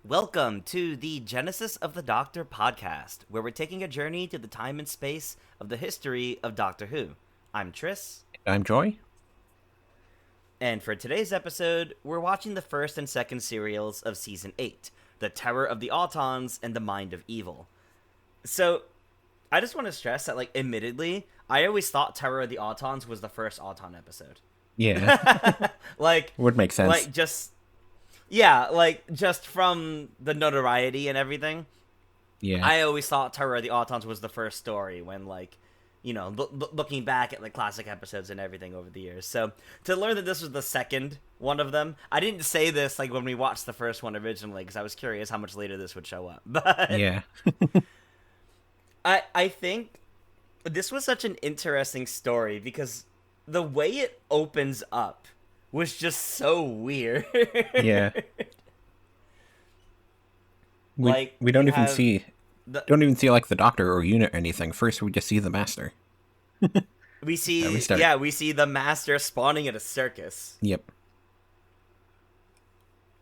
Welcome to the Genesis of the Doctor podcast, where we're taking a journey to the time and space of the history of Doctor Who. I'm Tris, I'm Joy. and for today's episode, we're watching the first and second serials of Season 8, The Terror of the Autons and the Mind of Evil. So, I just want to stress that, admittedly, I always thought Terror of the Autons was the first Auton episode. Yeah, like, would make sense. like, just, yeah, just from the notoriety and everything. Yeah, I always thought Terror of the Autons was the first story when, looking back at, classic episodes and everything over the years. So, to learn that this was the second one of them, I didn't say this, when we watched the first one originally, because I was curious how much later this would show up. But yeah, I think this was such an interesting story because the way it opens up was just so weird. yeah. We don't you even have see the like the Doctor or unit or anything. First, we just see the Master. we see we start. yeah, we see the Master spawning at a circus. Yep.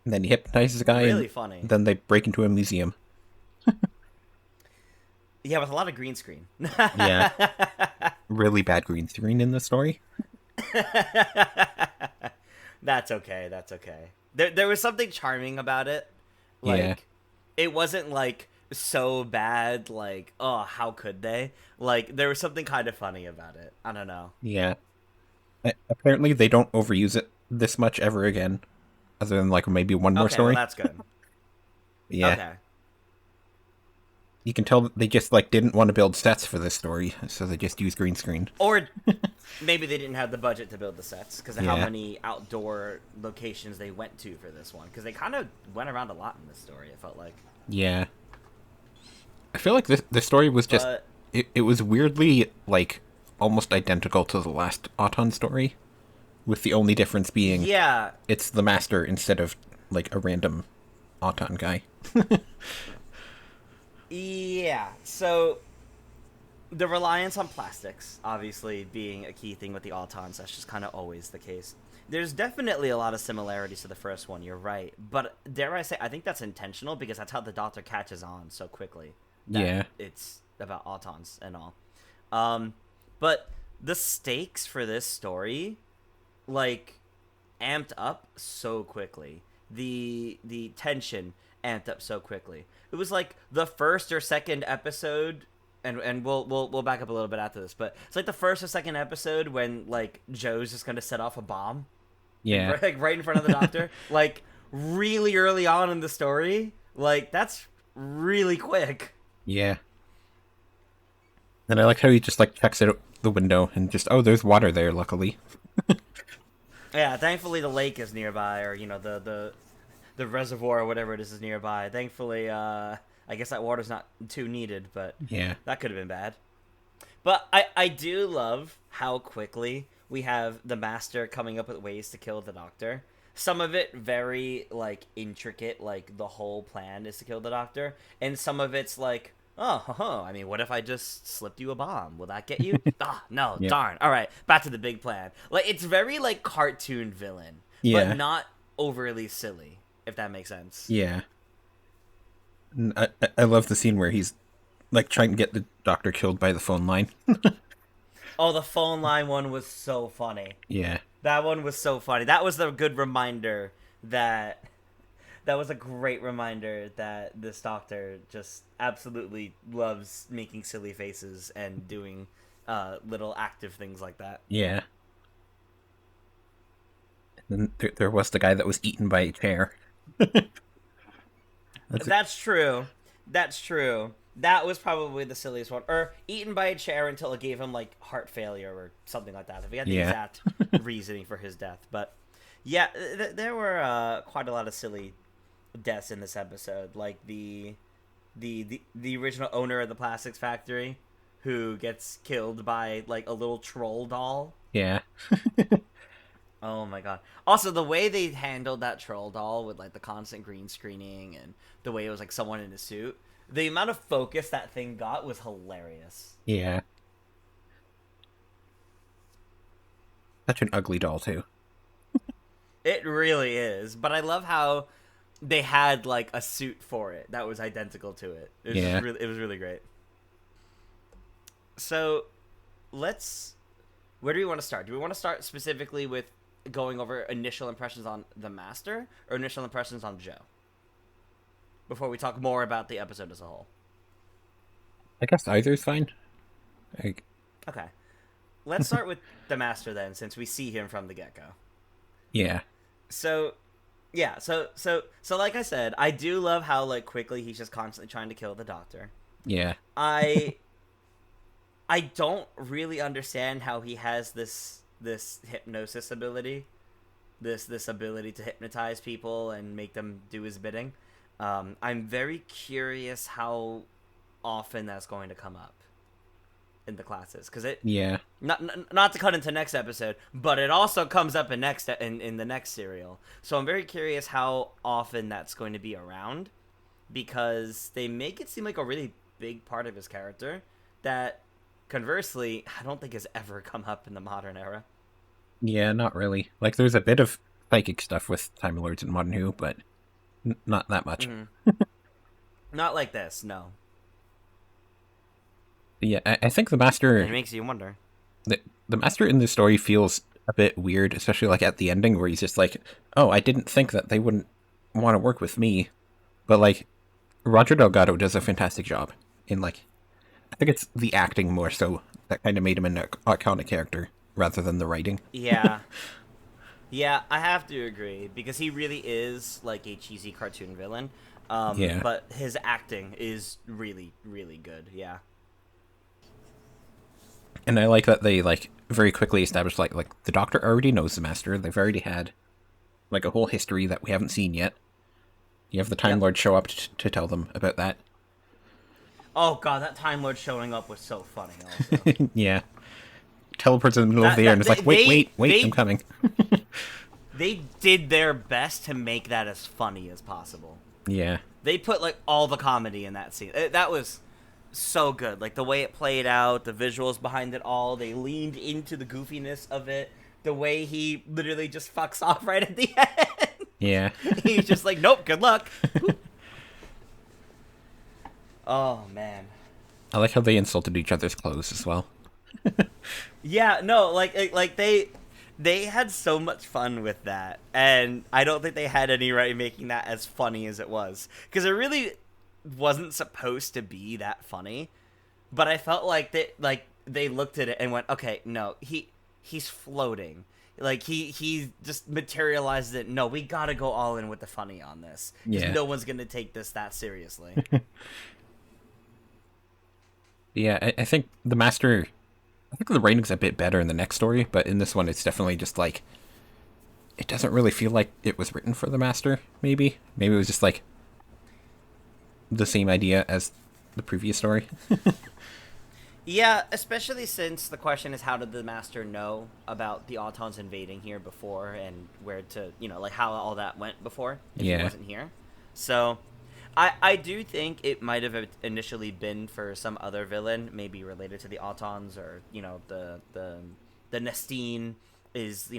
And then he hypnotizes a guy. Really and funny. Then they break into a museum. Yeah, with a lot of green screen. Yeah. Really bad green screen in the story. That's okay. That's okay. There was something charming about it. Yeah. It wasn't so bad. Oh, how could they? There was something kind of funny about it. I don't know. Yeah. Apparently, they don't overuse it this much ever again, other than maybe one more Okay, story. well that's good. Yeah. Okay. You can tell that they just didn't want to build sets for this story, so they just used green screen. Or maybe they didn't have the budget to build the sets because of how Yeah. many outdoor locations they went to for this one. Because they kind of went around a lot in this story, it felt like. Yeah. I feel like this story was just But it was weirdly almost identical to the last Auton story, with the only difference being yeah, it's the Master instead of a random Auton guy. yeah. So the reliance on plastics, obviously being a key thing with the Autons, that's just kind of always the case. There's definitely a lot of similarities to the first one, you're right. But dare I say, I think that's intentional because that's how the Doctor catches on so quickly. That Yeah. it's about Autons and all. But the stakes for this story, amped up so quickly. The tension amped up so quickly. It was like the first or second episode, and we'll back up a little bit after this, but it's like the first or second episode when Joe's just gonna set off a bomb, Yeah. right in front of the Doctor, really early on in the story. That's really quick. Yeah. And I like how he just checks out the window and just there's water there, luckily. Yeah, thankfully the lake is nearby, or the reservoir or whatever it is nearby. Thankfully, I guess that water's not too needed, but Yeah. that could have been bad. But I do love how quickly we have the Master coming up with ways to kill the Doctor. Some of it very intricate, the whole plan is to kill the Doctor, and some of it's I mean, what if I just slipped you a bomb? Will that get you? No, Yeah. darn. All right, back to the big plan. It's very cartoon villain, Yeah. but not overly silly, if that makes sense. Yeah. And I love the scene where he's trying to get the Doctor killed by the phone line. Oh, the phone line one was so funny. Yeah. That one was so funny. That was a good reminder that was a great reminder that this Doctor just absolutely loves making silly faces and doing little active things like that. Yeah. And then there was the guy that was eaten by a chair. That's true. That's true. That was probably the silliest one. Or eaten by a chair until it gave him heart failure or something like that. If we had the Yeah. exact reasoning for his death, but yeah, there were quite a lot of silly deaths in this episode, the original owner of the plastics factory, who gets killed by a little troll doll. Yeah. Oh my god. Also, the way they handled that troll doll with the constant green screening and the way it was someone in a suit, the amount of focus that thing got was hilarious. Yeah. Such an ugly doll too. It really is. But I love how they had like a suit for it that was identical to it. It was Yeah. it was really great. So let's. Where do we want to start? Do we want to start specifically with going over initial impressions on the Master or initial impressions on Joe before we talk more about the episode as a whole? I guess either's fine. Like, Okay. Let's start with the Master then, since we see him from the get-go. yeah. So, yeah, so like I said, I do love how like quickly he's just constantly trying to kill the Doctor. Yeah. I I don't really understand how he has this hypnosis ability, this ability to hypnotize people and make them do his bidding. I'm very curious how often that's going to come up in the classes, because it Yeah. not to cut into next episode, but it also comes up in the next serial. So I'm very curious how often that's going to be around, because they make it seem like a really big part of his character that, conversely, I don't think has ever come up in the modern era. Yeah, not really. Like, there's a bit of psychic stuff with Time Lords and Modern Who, but not that much. Not like this, no. Yeah, I think the And Master, it makes you wonder. the Master in this story feels a bit weird, especially like at the ending where he's just like, "Oh, I didn't think that they wouldn't want to work with me," but like Roger Delgado does a fantastic job in like, I think it's the acting more so that kind of made him an iconic character rather than the writing. Yeah. Yeah, I have to agree, because he really is like a cheesy cartoon villain. Yeah. But his acting is really, really good. Yeah. And I like that they like very quickly established like the Doctor already knows the Master. They've already had like a whole history that we haven't seen yet. You have the Time Yep. Lord show up to tell them about that. Oh god, that Time Lord showing up was so funny. Also, Yeah. Teleports in the middle of the air and it's like, wait, I'm coming. they did their best to make that as funny as possible. Yeah. They put like all the comedy in that scene. That was so good. Like the way it played out, the visuals behind it all. They leaned into the goofiness of it. The way he literally just fucks off right at the end. Yeah. He's just like, nope, good luck. Oh man. I like how they insulted each other's clothes as well. Yeah, no, like they had so much fun with that, and I don't think they had any right making that as funny as it was, because it really wasn't supposed to be that funny. But I felt like they looked at it and went, okay, no, he's floating. Like he just materialized it. No, we gotta go all in with the funny on this, because Yeah. no one's gonna take this that seriously. Yeah, I think the Master, I think the writing's a bit better in the next story, but in this one it's definitely just like, it doesn't really feel like it was written for the Master, maybe. Maybe it was just like the same idea as the previous story. Yeah, especially since the question is, how did the Master know about the Autons invading here before, and where to, like how all that went before if he Yeah. wasn't here. So, I do think it might have initially been for some other villain, maybe related to the Autons, or the Nestine is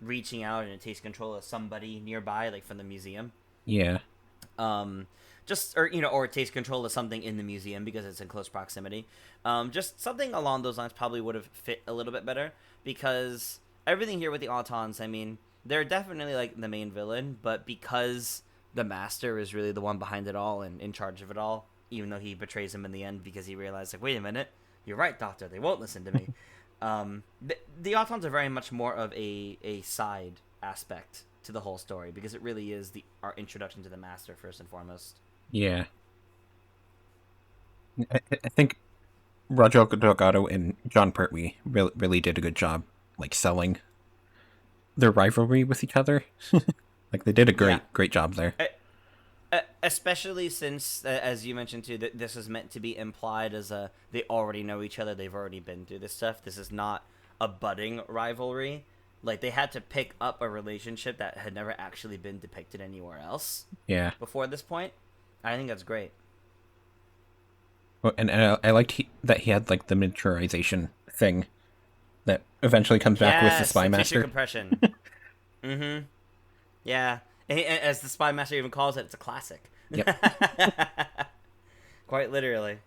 reaching out and it takes control of somebody nearby, like from the museum. Yeah. Or it takes control of something in the museum because it's in close proximity. Just something along those lines probably would have fit a little bit better, because everything here with the Autons, I mean, they're definitely like the main villain, but because the Master is really the one behind it all and in charge of it all, even though he betrays him in the end because he realized, like, wait a minute, you're right, Doctor, they won't listen to me. The Autons are very much more of a side aspect to the whole story, because it really is our introduction to the Master first and foremost. Yeah. I think Roger Delgado and John Pertwee really did a good job, like, selling their rivalry with each other. Like, they did a great job there. Especially since, as you mentioned too, that this is meant to be implied as they already know each other, they've already been through this stuff. This is not a budding rivalry. Like, they had to pick up a relationship that had never actually been depicted anywhere else Yeah. before this point. I think that's great. Well, and I liked that he had, like, the miniaturization thing that eventually comes back with the Spy tissue Master. compression. Mm-hmm. Yeah, As the Spy Master even calls it, it's a classic. Yep. Quite literally.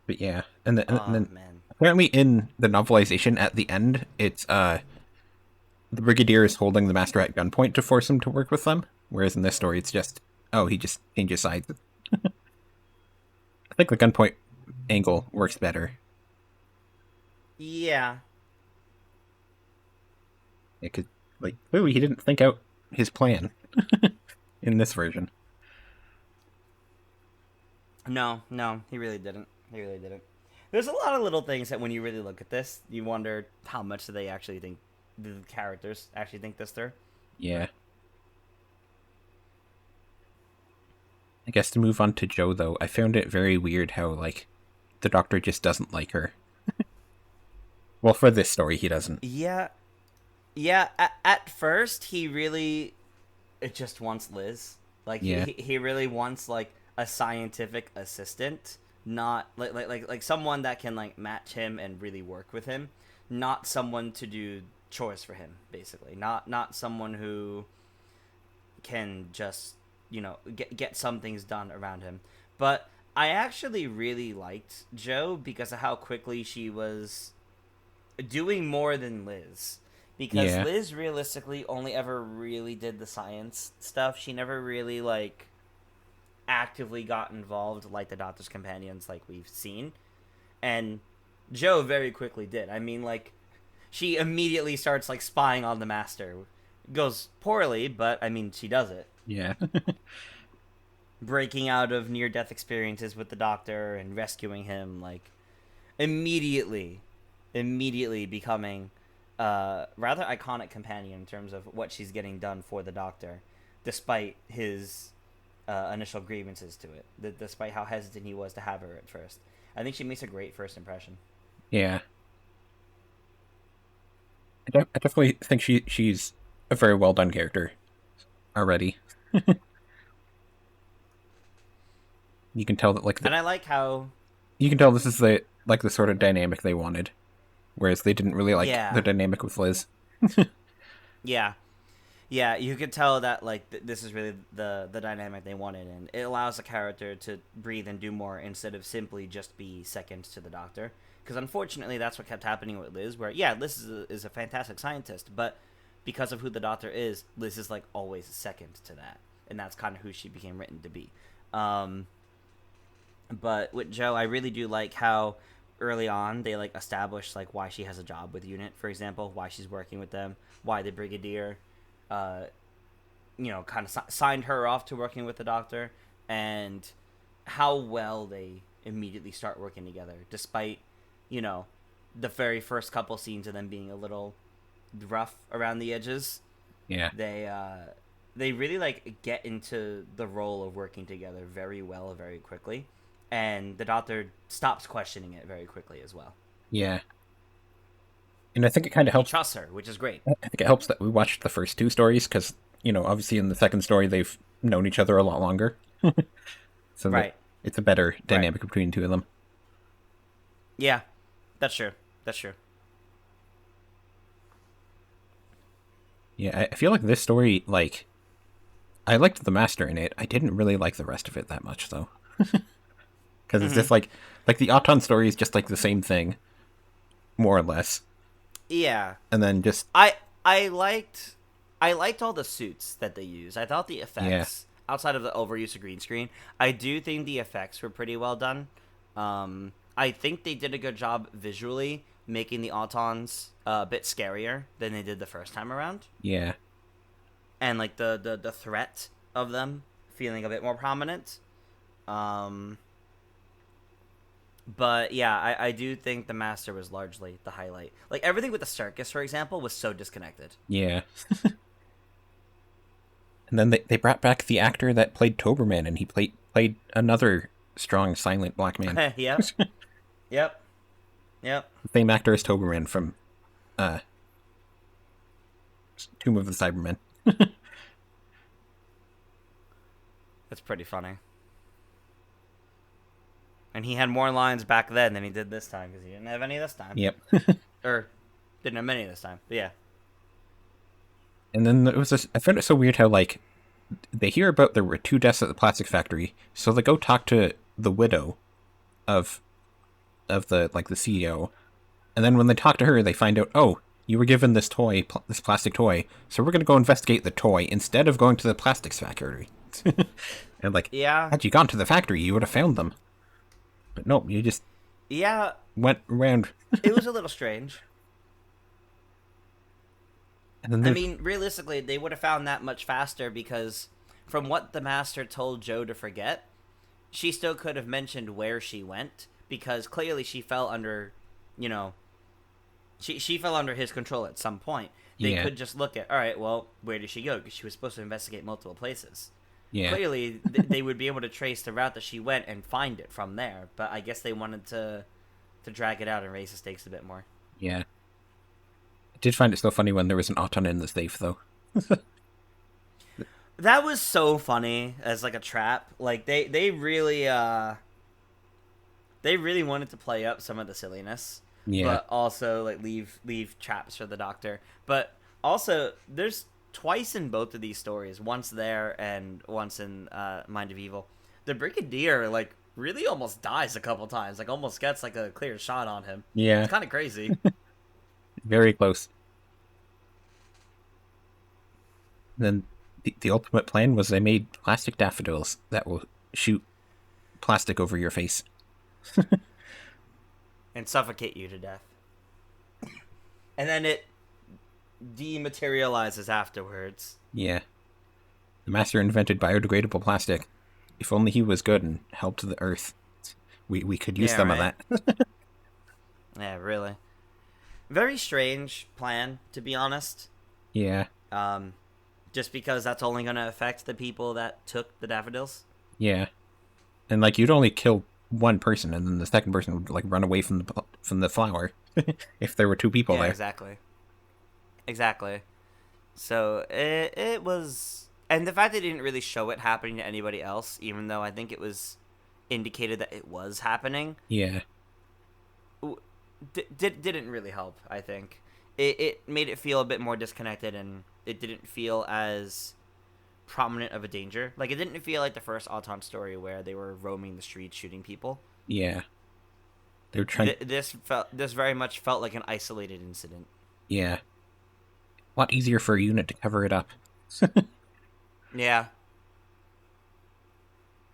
But yeah, and then Man. apparently in the novelization at the end, it's the Brigadier is holding the Master at gunpoint to force him to work with them, whereas in this story it's just he just changes sides. I think the gunpoint angle works better. Yeah. It could like clearly he didn't think out his plan in this version. No, he really didn't. He really didn't. There's a lot of little things that when you really look at this, you wonder how much do they actually think the characters actually think this through. Yeah. I guess to move on to Joe though, I found it very weird how like the Doctor just doesn't like her. Well, for this story, he doesn't. Yeah, yeah. At first, he really it just wants Liz. Like Yeah. he really wants like a scientific assistant, not like someone that can like match him and really work with him, not someone to do chores for him. Basically, not someone who can just get some things done around him. But I actually really liked Joe because of how quickly she was doing more than Liz. Because Yeah. Liz realistically only ever really did the science stuff. She never really like actively got involved like the Doctor's companions like we've seen. And Joe very quickly did. I mean like she immediately starts like spying on the Master. Goes poorly, but I mean she does it. Yeah. Breaking out of near death experiences with the Doctor and rescuing him like immediately becoming rather iconic companion in terms of what she's getting done for the Doctor, despite his initial grievances to it, despite how hesitant he was to have her at first. I think she makes a great first impression. Yeah. I definitely think she's a very well done character already. You can tell that And I like how, you can tell this is the sort of dynamic they wanted, whereas they didn't really like the yeah, dynamic with Liz. yeah, yeah, you could tell that like this is really the dynamic they wanted, and it allows the character to breathe and do more instead of simply just be second to the Doctor. Because unfortunately, that's what kept happening with Liz. Where yeah, Liz is a fantastic scientist, but because of who the Doctor is, Liz is like always second to that, and that's kind of who she became written to be. Um, but with Joe, I really do like how early on they like established like why she has a job with Unit, for example, why she's working with them, why the Brigadier uh, kind of signed her off to working with the Doctor, and how well they immediately start working together, despite, the very first couple scenes of them being a little rough around the edges. Yeah. They really like get into the role of working together very well, very quickly, and the Doctor stops questioning it very quickly as well. Yeah. And I think it kind of He helps. trusts her, which is great. I think it helps that we watched the first two stories because obviously in the second story they've known each other a lot longer, so Right. it's a better Right. dynamic between the two of them. Yeah, that's true. That's true. Yeah, I feel like this story, like, I liked the Master in it. I didn't really like the rest of it that much, though, because it's Mm-hmm. just like the Auton story is just like the same thing, more or less, Yeah, and then just I I liked all the suits that they used. I thought the yeah, effects outside of the overuse of green screen, I do think the effects were pretty well done. I think they did a good job visually making the Autons a bit scarier than they did the first time around, yeah, and like the threat of them feeling a bit more prominent. Um, but yeah, I do think the Master was largely the highlight. Like everything with the circus, for example, was so disconnected. yeah. And then they brought back the actor that played Toberman, and he played another strong silent black man. Yep, yep, yep. Same actor as Toberman from uh Tomb of the Cybermen. That's pretty funny. And he had more lines back then than he did this time because he didn't have any this time. Yep. Or didn't have many this time. But yeah. And then it was this, I found it so weird how like they hear about there were 2 deaths at the plastic factory, so they go talk to the widow of the like the CEO, and then when they talk to her, they find out, oh, you were given this toy, this plastic toy, so we're gonna go investigate the toy instead of going to the plastics factory. And like, Yeah, had you gone to the factory, you would have found them. But no, you just yeah, went around. it was a little strange. And then I mean, realistically, they would have found that much faster because, from what the master told Joe to forget, she still could have mentioned where she went because clearly she fell under, you know, she fell under his control at some point. They yeah, could just look at, all right, well, where did she go? Because she was supposed to investigate multiple places. yeah, Clearly, they would be able to trace the route that she went and find it from there. But I guess they wanted to drag it out and raise the stakes a bit more. yeah. I did find it so funny when there was an Auton in the safe, though. That was so funny as like a trap. Like they really wanted to play up some of the silliness, Yeah, but also like leave traps for the doctor. But also, there's twice in both of these stories, once there and once in Mind of Evil. The Brigadier like really almost dies a couple times, like almost gets like a clear shot on him. yeah, It's kind of crazy. very close. And then the ultimate plan was they made plastic daffodils that will shoot plastic over your face. And suffocate you to death. And then it dematerializes afterwards. Yeah. The master invented biodegradable plastic. If only he was good and helped the earth. We could use Yeah, some right. of that. Yeah, really. Very strange plan, to be honest. Yeah. Just because that's only going to affect the people that took the daffodils. Yeah. And like you'd only kill one person and then the second person would like run away from the flower if there were 2 people Yeah, there. exactly. Exactly. So it was, and the fact they didn't really show it happening to anybody else, even though I think it was indicated that it was happening, Yeah. didn't really help. I think it made it feel a bit more disconnected, and it didn't feel as prominent of a danger. Like it didn't feel like the first Auton story where they were roaming the streets shooting people. Yeah. They were trying. This very much felt like an isolated incident. Yeah. A lot easier for a unit to cover it up. Yeah,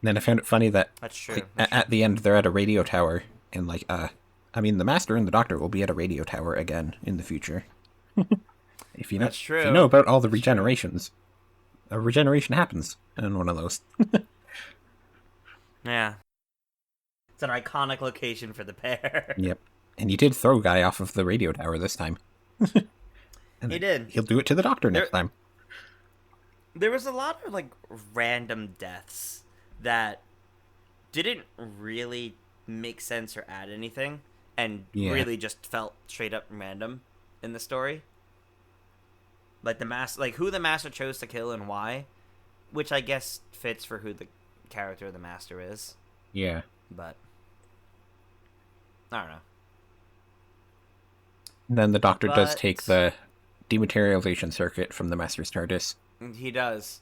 And then I found it funny that that's true. like, That's at the end they're at a radio tower and like I mean the master and the doctor will be at a radio tower again in the future. If you know That's if you true. know about all the That's true. regenerations, a regeneration happens in one of those. Yeah. It's an iconic location for the pair. Yep. And you did throw guy off of the radio tower this time. And He did. He'll do it to the doctor There- next time. There was a lot of like random deaths that didn't really make sense or add anything and Yeah. really just felt straight up random in the story. Like who the master chose to kill and why, which I guess fits for who the character of the master is, Yeah. but I don't know. And then the doctor does But- take the dematerialization circuit from the master's TARDIS. He does.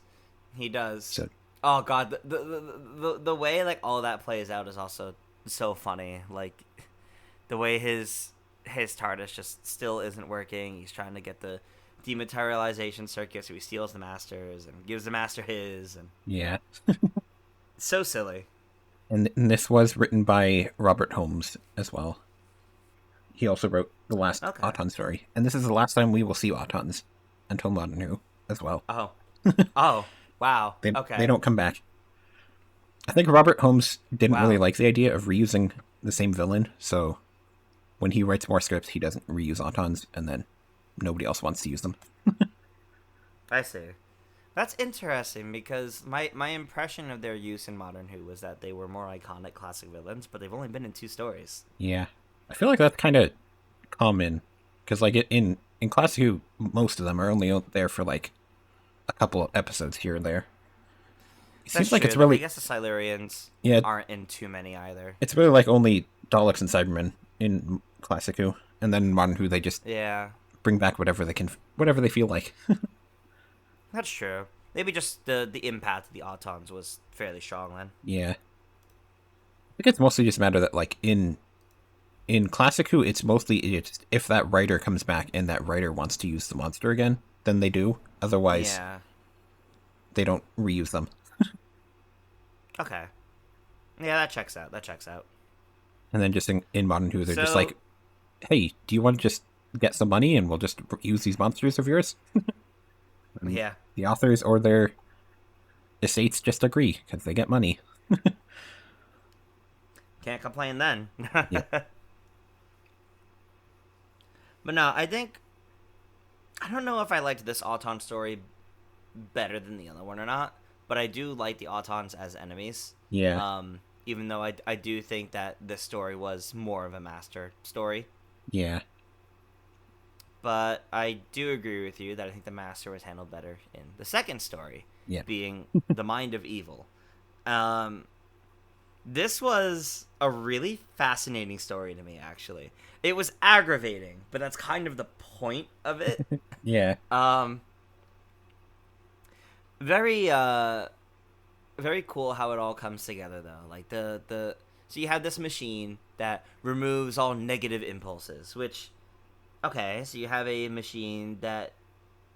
He does. So Oh god, the way like all that plays out is also so funny. Like the way his TARDIS just still isn't working. He's trying to get the dematerialization circuit, so he steals the master's and gives the master his, and yeah. it's so silly. And this was written by Robert Holmes as well. He also wrote the last Okay. Auton story. And this is the last time we will see Autons until Modern Who as well. Oh, oh, wow. They, Okay. they don't come back. I think Robert Holmes didn't Wow. really like the idea of reusing the same villain, so when he writes more scripts, he doesn't reuse Autons, and then nobody else wants to use them. I see. That's interesting because my impression of their use in Modern Who was that they were more iconic classic villains, but they've only been in 2 stories. Yeah. I feel like that's kind of common, because like in Classic Who, most of them are only out there for like a couple of episodes here and there. It seems like true, it's though. I really guess the Silurians Yeah. aren't in too many either. it's really like only Daleks and Cybermen in Classic Who, and then in Modern Who they just Yeah. bring back whatever they feel like. That's true. Maybe just the impact of the Autons was fairly strong then. Yeah. I think it's mostly just a matter that like in Classic Who, it's mostly it's if that writer comes back and that writer wants to use the monster again, then they do. Otherwise, Yeah. they don't reuse them. Okay. Yeah, that checks out. That checks out. And then just in Modern Who, they're just So like, hey, do you want to just get some money and we'll just use these monsters of yours? And yeah, the authors or their estates just agree because they get money. can't complain then. Yeah. But no, I don't know if I liked this Auton story better than the other one or not, but I do like the Autons as enemies. Yeah. Even though I do think that this story was more of a master story. Yeah. But I do agree with you that I think the master was handled better in the second story, Yeah. being the mind of evil. This was a really fascinating story to me, actually. It was aggravating, but that's kind of the point of it. Yeah. Um, very very cool how it all comes together though. Like the so you have this machine that removes all negative impulses, which okay, so you have a machine that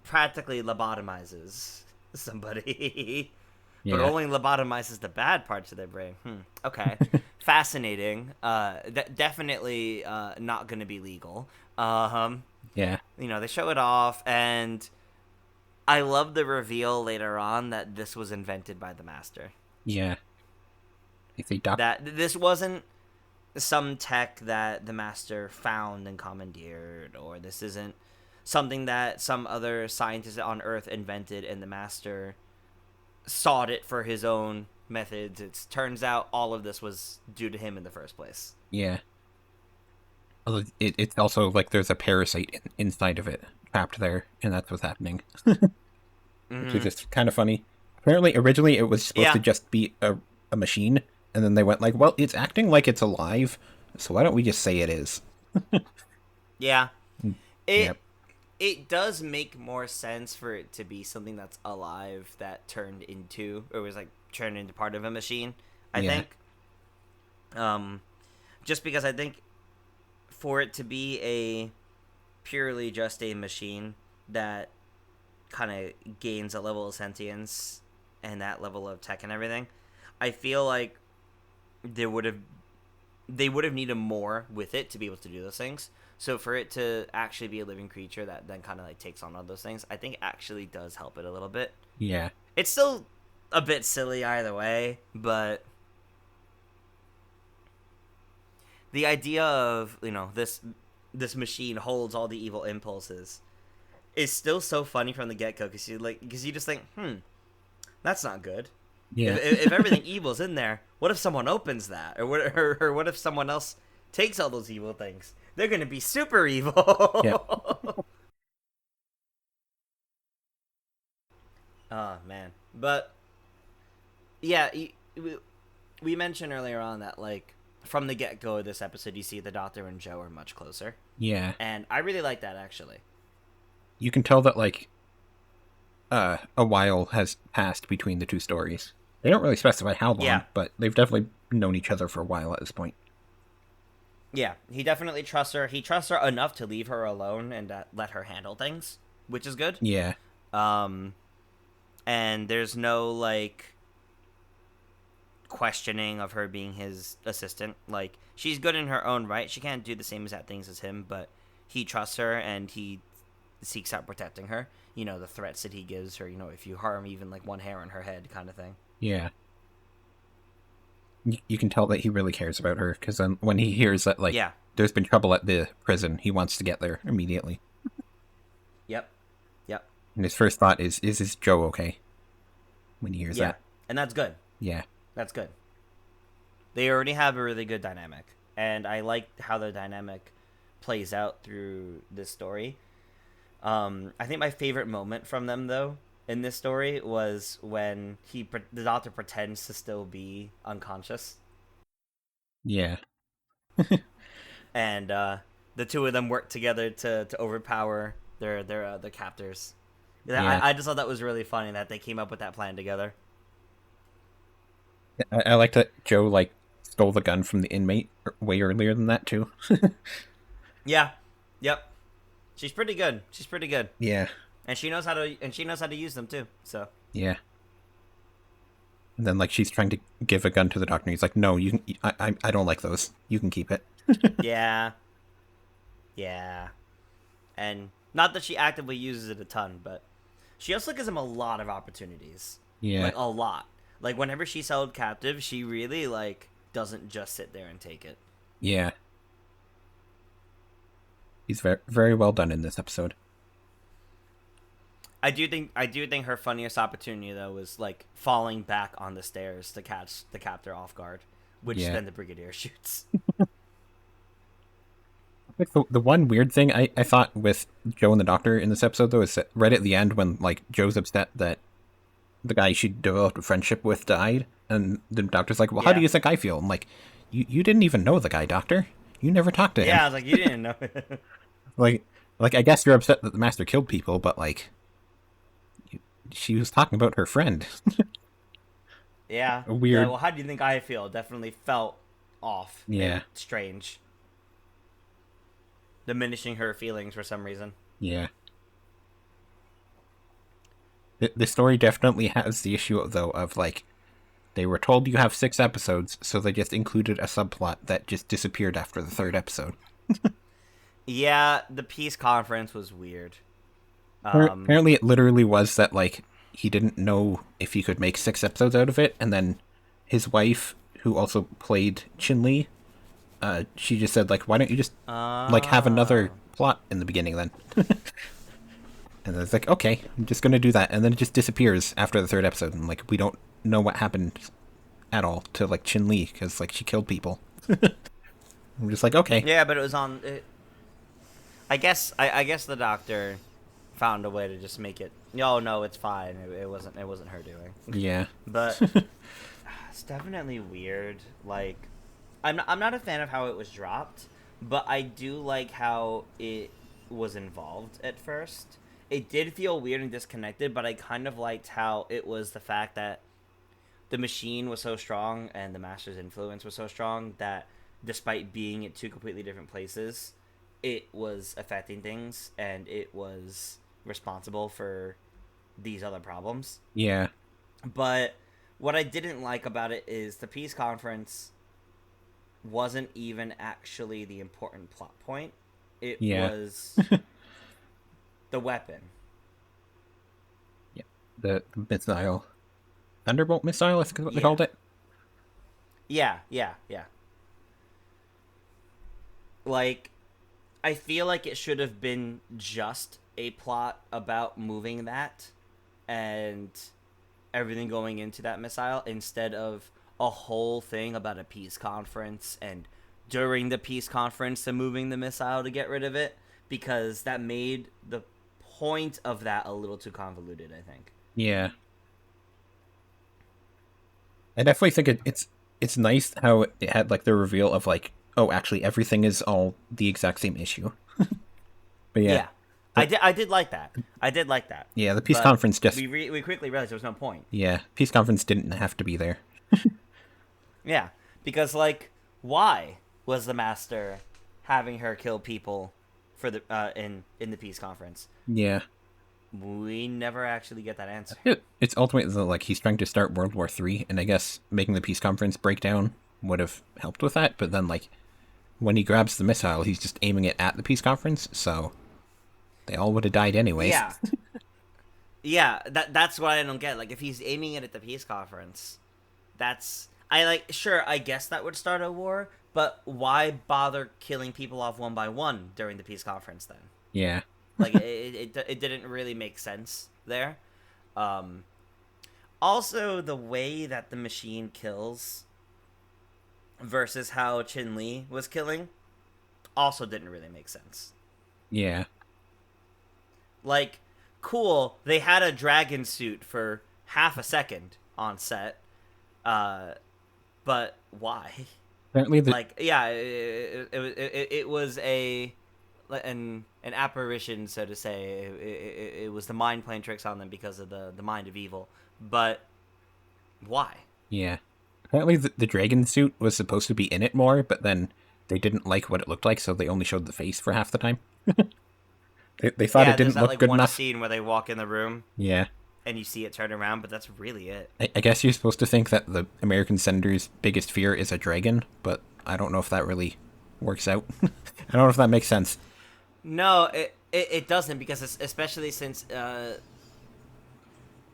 practically lobotomizes somebody. But Yeah. only lobotomizes the bad parts of their brain. Okay, fascinating. Definitely not going to be legal. Yeah. They show it off, and I love the reveal later on that this was invented by the master. Yeah. If they doc. That this wasn't some tech that the master found and commandeered, or this isn't something that some other scientist on Earth invented and the master sought it for his own methods. It turns out all of this was due to him in the first place. Yeah. Although it's also like there's a parasite inside of it trapped there, and that's what's happening, which is Mm-hmm. just kind of funny. Apparently, originally it was supposed to Yeah, just be a machine, and then they went like, well, it's acting like it's alive, so why don't we just say it is? yeah. Mm. It Yep. it does make more sense for it to be something that's alive that turned into or was like turned into part of a machine. I Yeah. think, um, just because I think for it to be a purely just a machine that kind of gains a level of sentience and that level of tech and everything, I feel like there would have they would have needed more with it to be able to do those things. So for it to actually be a living creature that then kind of like takes on all those things, I think actually does help it a little bit. Yeah. It's still a bit silly either way, but the idea of this machine holds all the evil impulses is still so funny from the get go because you just think that's not good. Yeah. If everything evil's in there, what if someone opens that, or what if someone else takes all those evil things? They're gonna be super Yep. evil. Oh man, but yeah, we mentioned earlier on that like from the get go of this episode, you see the Doctor and Joe are much closer, Yeah. and I really like that actually. You can tell that like a while has passed between the two stories. They don't really specify how long, Yeah, but they've definitely known each other for a while at this point. yeah, he definitely trusts her. He trusts her enough to leave her alone and let her handle things, which is good. Yeah. Um, and there's no like questioning of her being his assistant. Like she's good in her own right. She can't do the same exact things as him, but he trusts her and he seeks out protecting her. The threats that he gives her. If you harm even like one hair on her head, kind of thing. Yeah. You can tell that he really cares about her because when he hears that like Yeah. there's been trouble at the prison, he wants to get there immediately. Yep. Yep. And his first thought is this Joe okay? When he hears Yeah. that, And that's good. yeah, That's good. They already have a really good dynamic, and I like how the dynamic plays out through this story. I think my favorite moment from them, though, in this story was when the Doctor pretends to still be unconscious, yeah, and the two of them work together to overpower their captors. Yeah, I just thought that was really funny that they came up with that plan together. I like that Joe like stole the gun from the inmate way earlier than that too. Yeah. Yep. She's pretty good. She's pretty good. Yeah, And she knows how to use them too. So yeah. And then like she's trying to give a gun to the doctor. And he's like, "No, you can. I don't like those. You can keep it." yeah. Yeah. And not that she actively uses it a ton, but she also gives him a lot of opportunities. Yeah, Like a lot. Like whenever she's held captive, she really like doesn't just sit there and take it. yeah. He's very very well done in this episode. I do think her funniest opportunity though was like falling back on the stairs to catch the captor off guard, which Yeah. then the brigadier shoots. Like the one weird thing I thought with Joe and the doctor in this episode though is that right at the end when like Joe's upset that the guy she developed a friendship with died, and the doctor's like, "Well, how do Yeah. you think I feel?" I'm like, "You didn't even know the guy, doctor. You never talked to him. Yeah, I was like, you didn't know. Like, I guess you're upset that the master killed people, but like, she was talking about her friend. Yeah. A Yeah. weird, Well, how do you think I feel? Definitely felt off yeah, and strange, diminishing her feelings for some reason. yeah. The story definitely has the issue though of like they were told you have 6 episodes, so they just included a subplot that just disappeared after the third episode. Yeah, the peace conference was weird. Apparently, it literally was that like he didn't know if he could make 6 episodes out of it, and then his wife, who also played Chin Lee, she just said like, "Why don't you just like have another plot in the beginning then?" And I was like, "Okay, I'm just gonna do that," and then it just disappears after the third episode, and like we don't know what happened at all to like Chin Lee because like she killed people. I'm just like, okay, Yeah, but it was on. I guess the doctor found a way to just make it. No, no, it's fine. It wasn't. It wasn't her doing. yeah, But it's definitely weird. Like, I'm not a fan of how it was dropped, but I do like how it was involved at first. It did feel weird and disconnected, but I kind of liked how it was the fact that the machine was so strong and the master's influence was so strong that despite being at two completely different places, it was affecting things and it was responsible for these other problems. yeah, But what I didn't like about it is the peace conference wasn't even actually the important plot point. It yeah, was the weapon. yeah. The missile, Thunderbolt missile, I think is what they Yeah. called it. Yeah, yeah, yeah. Like, I feel like it should have been just a plot about moving that and everything going into that missile instead of a whole thing about a peace conference and during the peace conference to moving the missile to get rid of it, because that made the point of that a little too convoluted, I think. Yeah, I definitely think it's nice how it had like the reveal of like, oh, actually everything is all the exact same issue. But yeah, Yeah. I did like that. I did like that. yeah, the peace But conference just we quickly realized there was no point. yeah, peace conference didn't have to be there. Yeah, because like, why was the master having her kill people for the in the peace conference? Yeah, We never actually get that answer. it's ultimately like he's trying to start World War III, and I guess making the peace conference break down would have helped with that. But then like when he grabs the missile, he's just aiming it at the peace conference, so they all would have died anyways. Yeah, yeah. That's what I don't get. Like, if he's aiming it at the peace conference, that's I like. Sure, I guess that would start a war, but why bother killing people off one by one during the peace conference then? Yeah, Like, it didn't really make sense there. Um, Also, the way that the machine kills versus how Chin Lee was killing also didn't really make sense. yeah. Like, cool, they had a dragon suit for half a second on set, but why? Apparently, the Like, yeah, it was a an apparition, so to say. It was the mind playing tricks on them because of the mind of evil. But why? Yeah. Apparently the dragon suit was supposed to be in it more, but then they didn't like what it looked like, so they only showed the face for half the time. They thought Yeah, it there's didn't that look like good one enough. scene where they walk in the room Yeah. and you see it turn around, but that's really it. I guess you're supposed to think that the American senator's biggest fear is a dragon, but I don't know if that really works out. I don't know if that makes sense. No, it doesn't, because especially since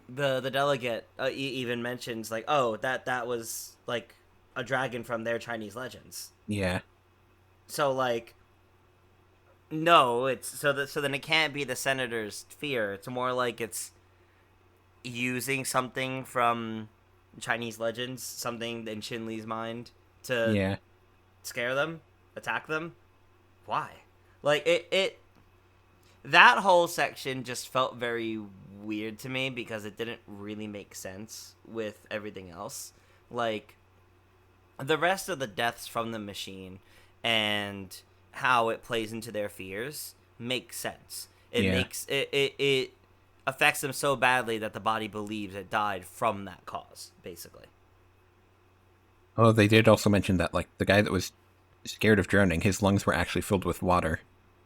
the delegate even mentions like, oh, that was like a dragon from their Chinese legends. Yeah. So like, no, it's so then it can't be the senator's fear. It's more like it's using something from Chinese legends, something in Shin Li's mind to Yeah. scare them, attack them. Why? Like it that whole section just felt very weird to me because it didn't really make sense with everything else. Like, the rest of the deaths from the machine and how it plays into their fears makes sense. It Yeah. makes it affects them so badly that the body believes it died from that cause, basically. Oh, they did also mention that, like, the guy that was scared of drowning, his lungs were actually filled with water.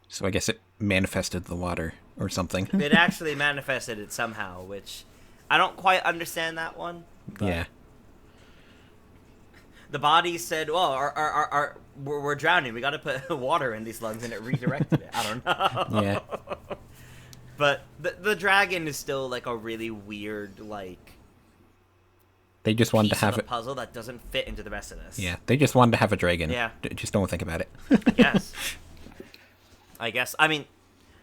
So I guess it manifested the water or something. It actually manifested it somehow, which I don't quite understand that one. But Yeah. the body said, well, we're drowning. We got to put water in these lungs, and it redirected it. I don't know. Yeah. But the dragon is still, like, a really weird, like, They just wanted to piece have of the it. puzzle that doesn't fit into the rest of this. Yeah, they just wanted to have a dragon. Yeah. Just don't think about it. I guess. I mean,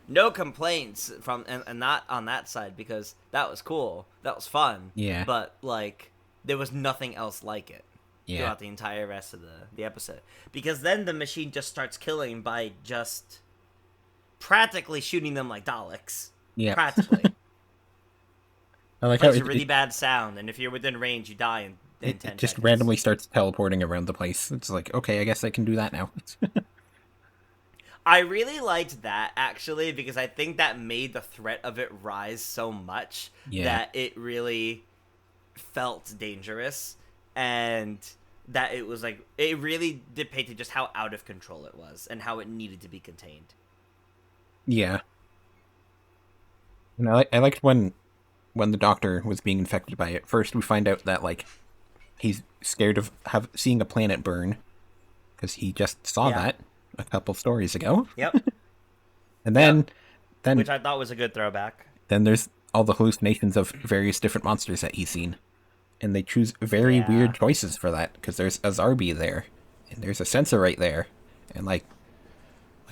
no complaints from and not on that side, because that was cool. That was fun. Yeah. But, like, there was nothing else like it Yeah. throughout the entire rest of the episode. Because then the machine just starts killing by just practically shooting them like Daleks. Yeah. Practically. I like how It's a really bad sound, and if you're within range, you die in 10 it just seconds. randomly starts teleporting around the place. It's like, okay, I guess I can do that now. I really liked that, actually, because I think that made the threat of it rise so much that it really felt dangerous, and that it was like, it really depicted just how out of control it was and how it needed to be contained. Yeah. And I liked when the doctor was being infected by it. First, we find out that, like, he's scared of seeing a planet burn because he just saw that a couple stories ago. Yep. And then Which I thought was a good throwback. then there's all the hallucinations of various different monsters that he's seen, and they choose very weird choices for that because there's a Zarbi there, and there's a Sensorite there, and like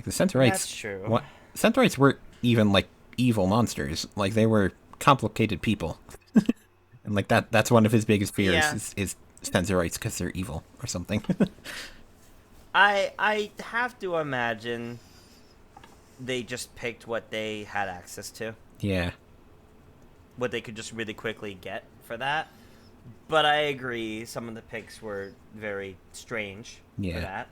the Sensorites. That's true. What Sensorites weren't even like evil monsters. Like, they were complicated people, and like that's one of his biggest fears is Sensorites because they're evil or something. I have to imagine they just picked what they had access to. Yeah. What they could just really quickly get for that. But I agree, some of the picks were very strange for that.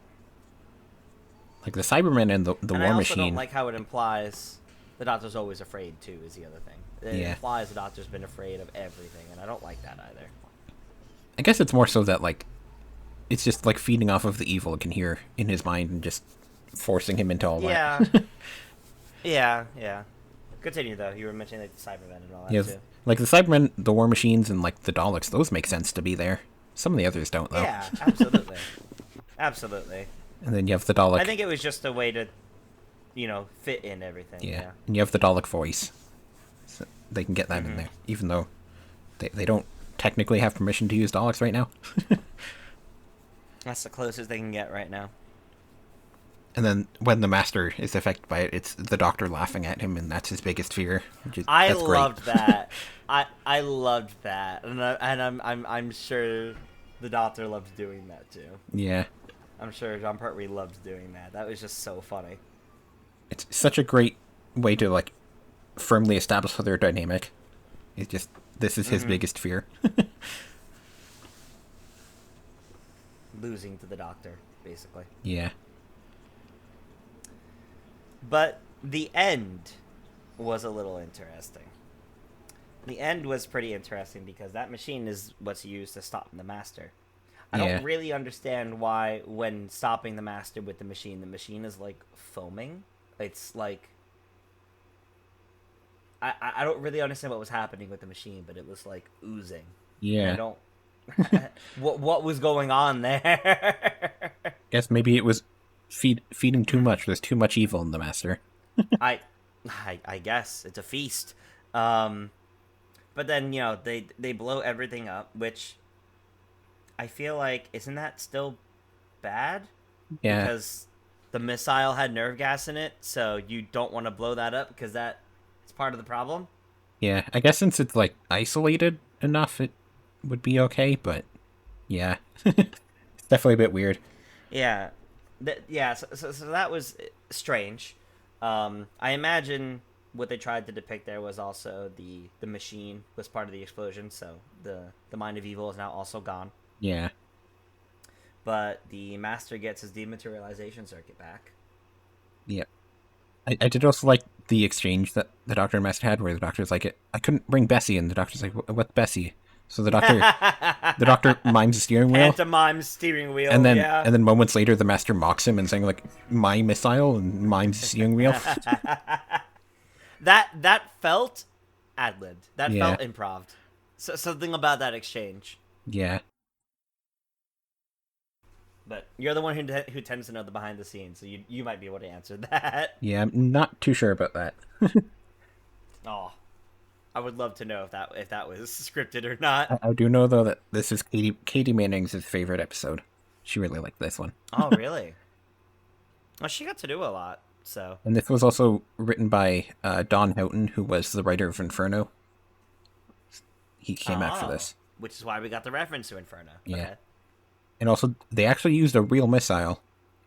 Like the Cybermen and the and War I also Machine. don't like how it implies the Doctor's always afraid, too, is the other thing. It implies the Doctor's been afraid of everything, and I don't like that either. I guess it's more so that, like, it's just like feeding off of the evil it can hear in his mind and just forcing him into all that. Yeah. Continue, though. You were mentioning like the Cybermen and all that, too. Like the Cybermen, the War Machines, and like the Daleks, those make sense to be there. Some of the others don't, though. Yeah, absolutely. Absolutely. And then you have the Dalek. I think it was just a way to, fit in everything. Yeah. And you have the Dalek voice. So they can get that in there, even though they don't technically have permission to use Daleks right now. That's the closest they can get right now. And then when the Master is affected by it, it's the Doctor laughing at him, and that's his biggest fear. I that's great. loved that. I loved that, and I'm sure the Doctor loved doing that too. Yeah. I'm sure John Pertwee loved doing that. That was just so funny. It's such a great way to, like, firmly establish their dynamic. It's just, this is his biggest fear. Losing to the Doctor, basically. Yeah. But the end was a little interesting. The end was pretty interesting because that machine is what's used to stop the master. I Yeah. don't really understand why, when stopping the master with the machine is like foaming. It's like I don't really understand what was happening with the machine, but it was like oozing, and I Yeah. don't. What was going on there? Guess maybe it was feeding too much. There's too much evil in the master. I, I guess it's a feast. Um, but then they blow everything up, which I feel like isn't that still bad Yeah. because the missile had nerve gas in it, so you don't want to blow that up because that it's part of the problem. Yeah. I guess since it's like isolated enough, it would be okay. But yeah, it's definitely a bit weird. Yeah, yeah. So that was strange. I imagine what they tried to depict there was also the machine was part of the explosion, so the mind of evil is now also gone. Yeah. But the master gets his dematerialization circuit back. Yeah. I did also like the exchange that the doctor and master had, where the doctor's like, "I couldn't bring Bessie," and the doctor's like, "What's Bessie?" So the doctor mimes the steering wheel, Pantomime steering and wheel, then yeah. and then moments later, the master mocks him and saying like, "My missile," and mimes the steering wheel. That felt ad libbed. That Yeah. felt improv. So, something about that exchange. Yeah. But you're the one who tends to know the behind the scenes, so you might be able to answer that. Yeah. I'm not too sure about that. Oh, I would love to know if that was scripted or not. I do know though that this is Katie Manning's favorite episode. She really liked this one. Oh, really? Well, she got to do a lot, so. And this was also written by Don Houghton, who was the writer of Inferno. He came after Oh, this. which is why we got the reference to Inferno. Yeah. Okay. And also, they actually used a real missile.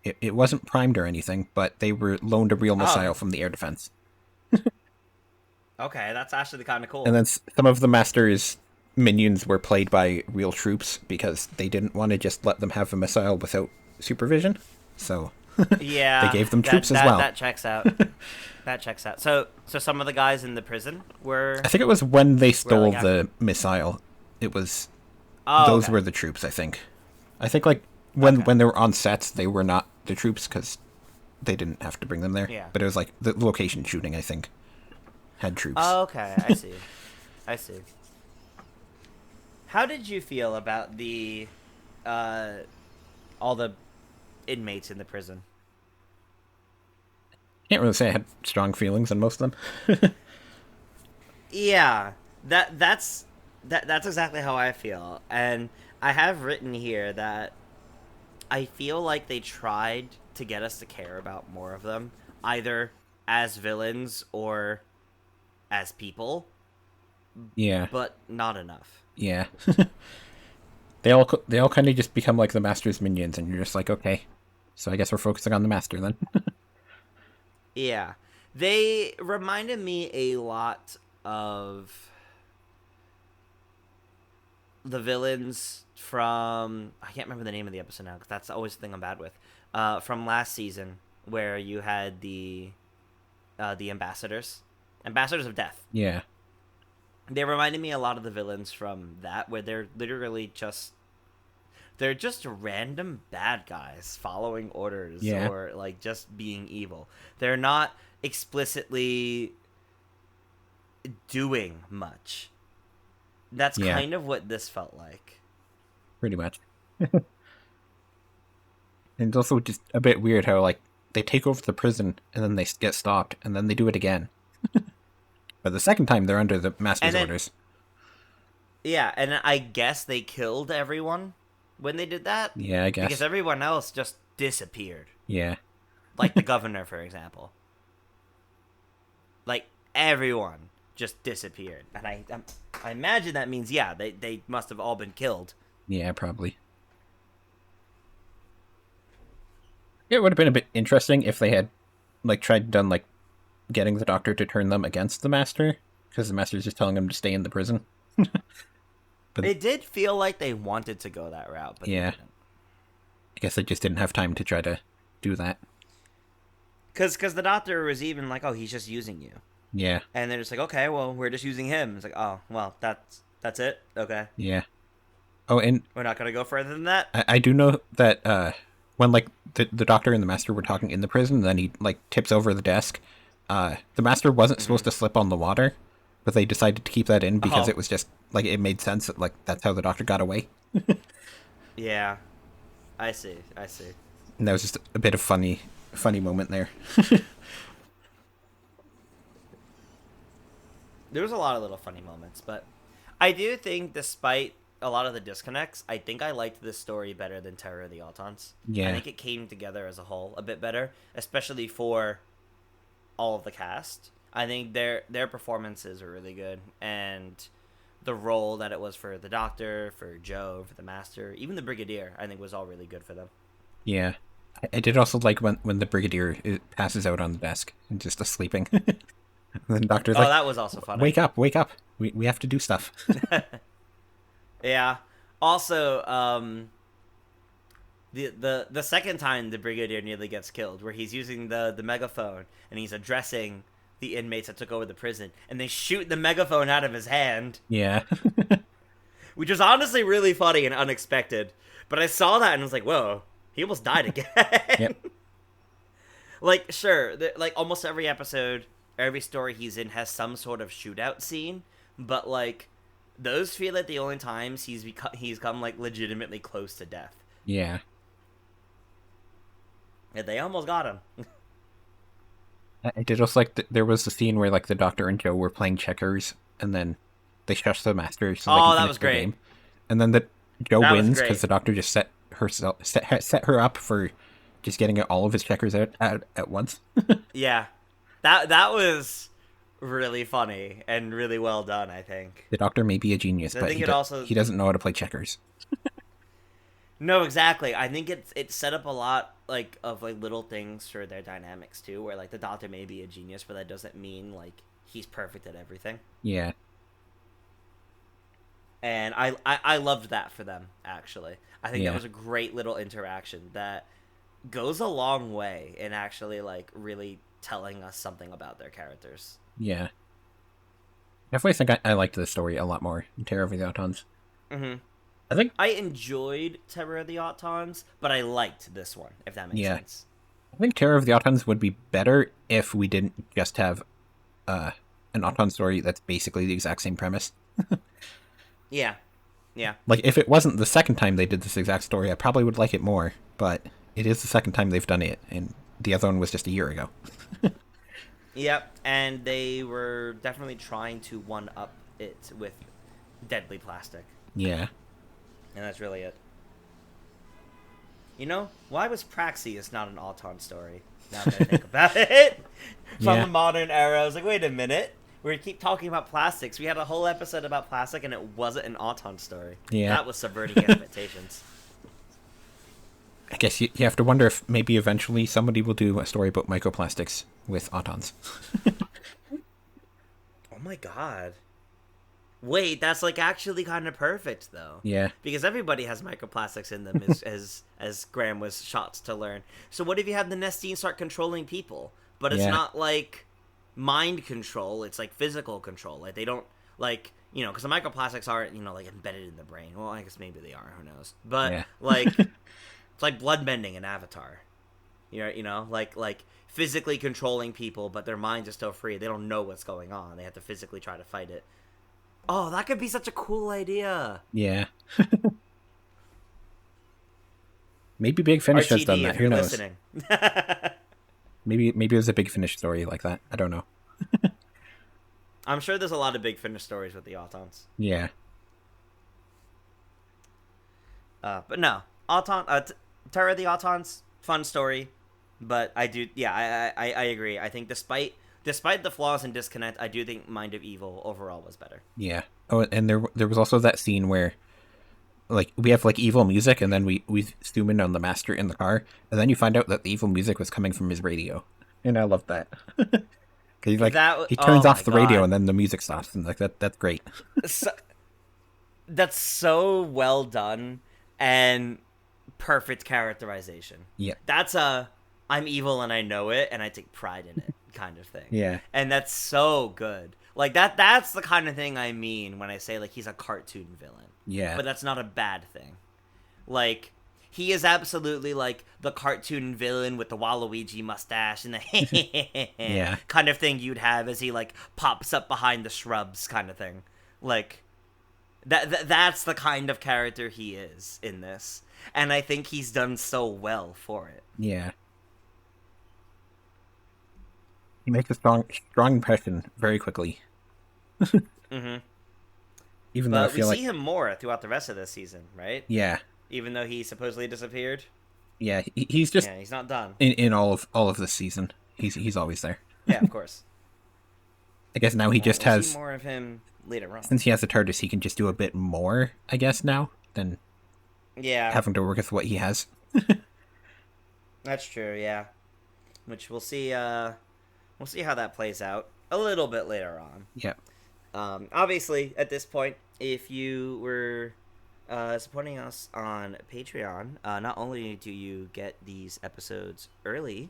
It wasn't primed or anything, but they were loaned a real missile from the air defense. Okay, that's actually kind of cool. And then some of the Master's minions were played by real troops because they didn't want to just let them have a missile without supervision. So yeah, they gave them troops as well. That checks out. That checks out. So some of the guys in the prison were. I think it was when they stole like, the missile. It was those okay. were the troops. I think like when they were on sets, they were not the troops because they didn't have to bring them there. Yeah. But it was like the location shooting. I think had troops. Oh, okay. I see. I see. How did you feel about the all the inmates in the prison? Can't really say I had strong feelings on most of them. Yeah, that's exactly how I feel, and I have written here that I feel like they tried to get us to care about more of them, either as villains or as people, Yeah, but not enough. yeah. They all kind of just become like the Master's minions, and you're just like, okay, so I guess we're focusing on the Master then. Yeah, they reminded me a lot of the villains from I can't remember the name of the episode now because that's always the thing I'm bad with. From last season where you had the ambassadors of death. Yeah, They reminded me a lot of the villains from that where they're just random bad guys following orders Yeah. or like just being evil. They're not explicitly doing much. That's Yeah. kind of what this felt like. pretty much. And it's also just a bit weird how like they take over the prison and then they get stopped and then they do it again. But the second time they're under the Master's And then- orders. Yeah, and I guess they killed everyone when they did that. Yeah, I guess. Because everyone else just disappeared. Yeah, Like the governor, for example. Like, everyone just disappeared. And I imagine that means, yeah, they must have all been killed. yeah, probably. It would have been a bit interesting if they had like tried done like getting the Doctor to turn them against the Master because the Master's just telling them to stay in the prison. But It did feel like they wanted to go that route, but Yeah. they didn't. I guess they just didn't have time to try to do that. Because the doctor was even like, oh, he's just using you. Yeah. And they're just like, okay, well, we're just using him. It's like, oh, well, that's it? Okay. Yeah. Oh, and We're not going to go further than that? I do know that when like the doctor and the master were talking in the prison, then he like tips over the desk. The master wasn't supposed to slip on the water, but they decided to keep that in because Oh. it was just like it made sense that like that's how the doctor got away. Yeah. I see. And that was just a bit of funny moment there. There was a lot of little funny moments, but I do think despite a lot of the disconnects, I think I liked this story better than Terror of the Autons. Yeah. I think it came together as a whole a bit better, especially for all of the cast. I think their performances are really good, and the role that it was for the Doctor, for Joe, for the Master, even the Brigadier, I think was all really good for them. Yeah. I did also like when the brigadier passes out on the desk and just sleeping. And then the doctor's like, that was also funny. wake up. We have to do stuff. Yeah. Also, the second time the Brigadier nearly gets killed, where he's using the megaphone and he's addressing the inmates that took over the prison, and they shoot the megaphone out of his hand. Yeah. Which was honestly really funny and unexpected. But I saw that and was like, whoa, he almost died again. Yep. Like, sure, like almost every episode, every story he's in has some sort of shootout scene, but like those feel like the only times he's come like legitimately close to death. Yeah. And they almost got him. I did also like there was a scene where like the doctor and Joe were playing checkers, and then they shush the master so they can that finish was their great. game. And then Joe That was wins great. because the doctor just set her up for just getting all of his checkers out at once. Yeah, that was really funny and really well done, I think. The doctor may be a genius, I but think he he doesn't know how to play checkers. No, exactly. I think it set up a lot like of like little things for their dynamics too, where like the Doctor may be a genius, but that doesn't mean like he's perfect at everything. Yeah. And I loved that for them, actually. I think Yeah. that was a great little interaction that goes a long way in actually like really telling us something about their characters. Yeah. Definitely think I liked this story a lot more in Terror of the Autons. Mm-hmm. I think I enjoyed Terror of the Autons, but I liked this one, if that makes sense. I think Terror of the Autons would be better if we didn't just have an Auton story that's basically the exact same premise. Yeah. Yeah. Like, if it wasn't the second time they did this exact story, I probably would like it more, but it is the second time they've done it, and the other one was just a year ago. Yep, and they were definitely trying to one-up it with deadly plastic. Yeah. And that's really it. You know, why was Praxeus not an Auton story? Now that I think about it. From Yeah. the modern era, I was like, wait a minute. We keep talking about plastics. We had a whole episode about plastic, and it wasn't an Auton story. Yeah. That was subverting expectations. I guess you have to wonder if maybe eventually somebody will do a story about microplastics with Autons. Oh my god. Wait, that's like actually kind of perfect though. Yeah. Because everybody has microplastics in them, as Graham was shot to learn. So what if you have the Nestine start controlling people, but it's Yeah. not like mind control; it's like physical control. Like they don't like because the microplastics aren't like embedded in the brain. Well, I guess maybe they are. Who knows? But Yeah. like it's like blood bending in Avatar. Like physically controlling people, but their minds are still free. They don't know what's going on. They have to physically try to fight it. Oh, that could be such a cool idea. Yeah. Maybe Big Finish has RTD, done that. if Who you're knows? listening. Maybe it was a Big Finish story like that. I don't know. I'm sure there's a lot of Big Finish stories with the Autons. Yeah. But no, Terror of the Autons, fun story. But I do, yeah, I agree. I think despite the flaws and disconnect, I do think Mind of Evil overall was better. Yeah. Oh, and there was also that scene where, like, we have like evil music, and then we zoom in on the master in the car, and then you find out that the evil music was coming from his radio, and I love that. 'Cause he turns off the radio, and then the music stops, and like that's great. That's so well done and perfect characterization. Yeah. That's a I'm evil and I know it and I take pride in it kind of thing. Yeah. And that's so good. Like that's the kind of thing I mean when I say like he's a cartoon villain. Yeah. But that's not a bad thing. Like he is absolutely like the cartoon villain with the Waluigi mustache and the Yeah. kind of thing you'd have as he like pops up behind the shrubs kind of thing. Like that's the kind of character he is in this. And I think he's done so well for it. Yeah. He makes a strong impression very quickly. Mm-hmm. Even though I But we feel see him more throughout the rest of this season, right? yeah, Even though he supposedly disappeared. yeah, he's just Yeah, he's not done. in all of this season. He's always there. Yeah, of course. I guess now he just we'll has see more of him later on. since he has the TARDIS, he can just do a bit more. I guess now than Yeah, having to work with what he has. that's true. Yeah, which we'll see. We'll see how that plays out a little bit later on. Yeah, Obviously, at this point, if you were supporting us on Patreon, not only do you get these episodes early,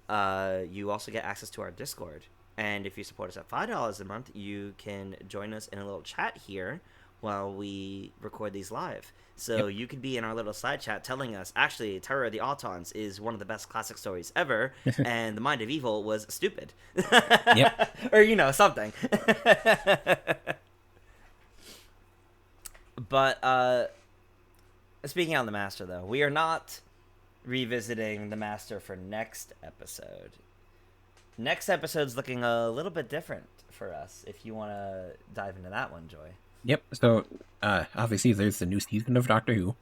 you also get access to our Discord. And if you support us at $5 a month, you can join us in a little chat here while we record these live. So you could be in our little side chat telling us, actually, Terror of the Autons is one of the best classic stories ever, and The Mind of Evil was stupid. Yep. Or, something. But, speaking on the Master, though, we are not revisiting the Master for next episode. Next episode's looking a little bit different for us, if you want to dive into that one, Joy. Yep. So obviously there's the new season of Doctor Who,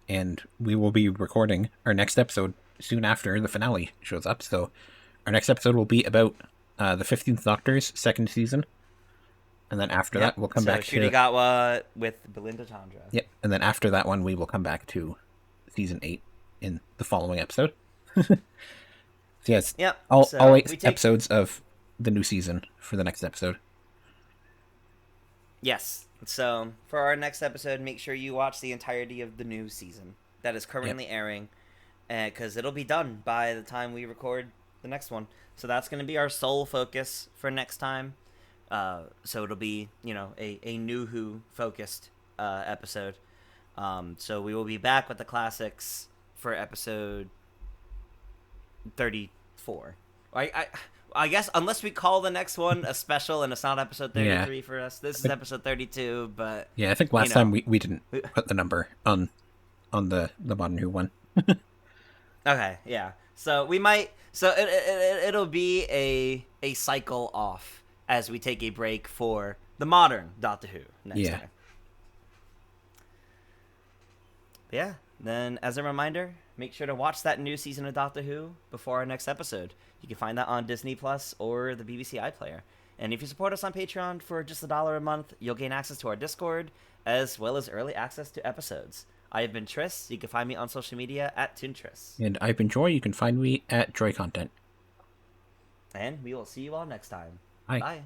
and we will be recording our next episode soon after the finale shows up. So our next episode will be about the 15th Doctor's second season, and then after that we'll come back to Shurigawa with Belinda Chandra. Yep. And then after that one we will come back to season 8 in the following episode. So yes. Yep. All 8 take... episodes of the new season for the next episode. Yes. So for our next episode, make sure you watch the entirety of the new season that is currently airing, because it'll be done by the time we record the next one. So that's going to be our sole focus for next time. So it'll be, a new Who focused episode. So we will be back with the classics for episode 34. I guess unless we call the next one a special and it's not episode 33 for us. This is episode 32, but yeah, I think last time we didn't put the number on the Modern Who one. Okay, yeah. So we might. So it'll be a cycle off as we take a break for the modern Doctor Who next time. But yeah. Then, as a reminder, make sure to watch that new season of Doctor Who before our next episode. You can find that on Disney Plus or the BBC iPlayer. And if you support us on Patreon for just $1 a month, you'll gain access to our Discord, as well as early access to episodes. I have been Tris. You can find me on social media at ToonTris. And I've been Joy. You can find me at Joy Content. And we will see you all next time. Bye. Bye.